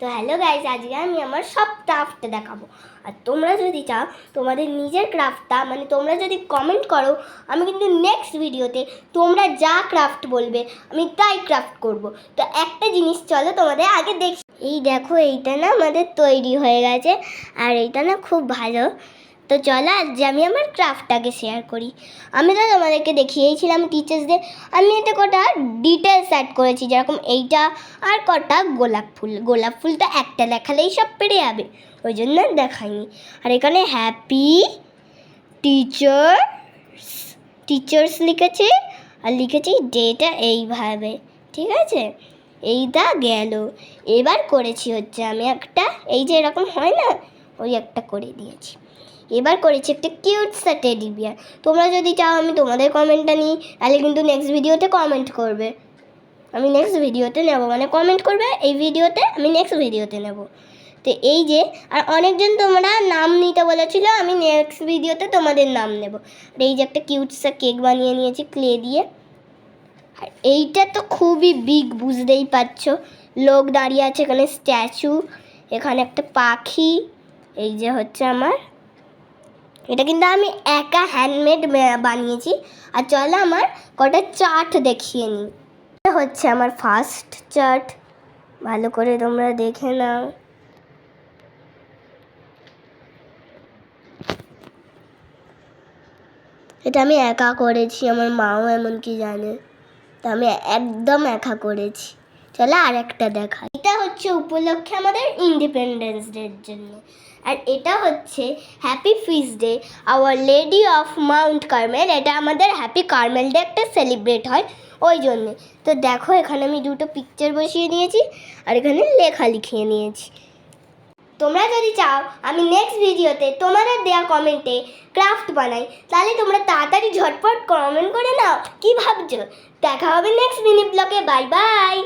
তো hello guys, আজকে আমি আমার সব ক্রাফট দেখাবো। আর তোমরা যদি চাও তোমাদের নিজের ক্রাফটটা মানে তোমরা যদি কমেন্ট করো, আমি কিন্তু নেক্সট ভিডিওতে তোমরা যা ক্রাফট বলবে আমি তাই ক্রাফট করব। তো একটা জিনিস চলো তোমাদের আগে দেখি। এই দেখো, এইটা না আমাদের তৈরি হয়ে গেছে আর এইটা না খুব ভালো। তো চলো আজ আমি আমার ক্রাফটটাকে শেয়ার করি। আমি তো তোমাদেরকে দেখিয়েছিলাম টিচার্স ডে, আমি এতে কটা ডিটেলস অ্যাড করেছি, যেরকম এইটা আর কটা গোলাপ ফুলটা একটা দেখালেই সব পেরে যাবে, ওই জন্য দেখাইনি। আর এখানে হ্যাপি টিচার্স লিখেছি আর লিখেছি ডেটা এইভাবে, ঠিক আছে? এইটা গেল। এবার করেছি হচ্ছে আমি একটা, এই যে এরকম হয় না, ওই একটা করে দিয়েছি। এবার করেছি একটা কিউট সা টেডি বিয়ার। তোমরা যদি চাও আমি তোমাদের কমেন্টটা নিই, তাহলে কিন্তু নেক্সট ভিডিওতে কমেন্ট করবে, আমি নেক্সট ভিডিওতে নেব, মানে কমেন্ট করবে এই ভিডিওতে, আমি নেক্সট ভিডিওতে নেব। তো এই যে, আর অনেকজন তোমরা নাম নিতে বলেছিলো, আমি নেক্সট ভিডিওতে তোমাদের নাম নেব। আর এই যে একটা কিউট সা কেক বানিয়ে নিয়েছি ক্লে দিয়ে। আর এইটা তো খুবই বিগ, বুঝতেই পারছো, লোক দাঁড়িয়ে আছে, এখানে স্ট্যাচু, এখানে একটা পাখি। এই যে হচ্ছে আমার, এটা কিন্তু আমি একা হ্যান্ডমেড বানিয়েছি। আর চলো আমার কটা চার্ট দেখিয়ে নিই। এটা হচ্ছে আমার ফার্স্ট চার্ট, ভালো করে তোমরা দেখে নাও। এটা আমি একা করেছি, আমার মাও এমনকি জানে, তা আমি একদম একা করেছি। চলো আর একটা দেখাই। এটা হচ্ছে উপলক্ষে আমাদের ইন্ডিপেন্ডেন্স ডের জন্য। আর এটা হচ্ছে happy feast day Our Lady of Mount Carmel. এটা আমাদের হ্যাপি কার্মেল ডে একটা সেলিব্রেট হয়, ওই জন্যে। তো দেখো এখানে আমি দুটো পিকচার বসিয়ে নিয়েছি আর এখানে লেখা লিখিয়ে নিয়েছি। তোমরা যদি চাও আমি নেক্সট ভিডিওতে তোমাদের দেওয়া কমেন্টে ক্রাফট বানাই, তাহলে তোমরা তাড়াতাড়ি ঝটপট কমেন্ট করে নাও। কি ভাবছো? দেখা হবে নেক্সট মিনি ব্লগে। Bye bye.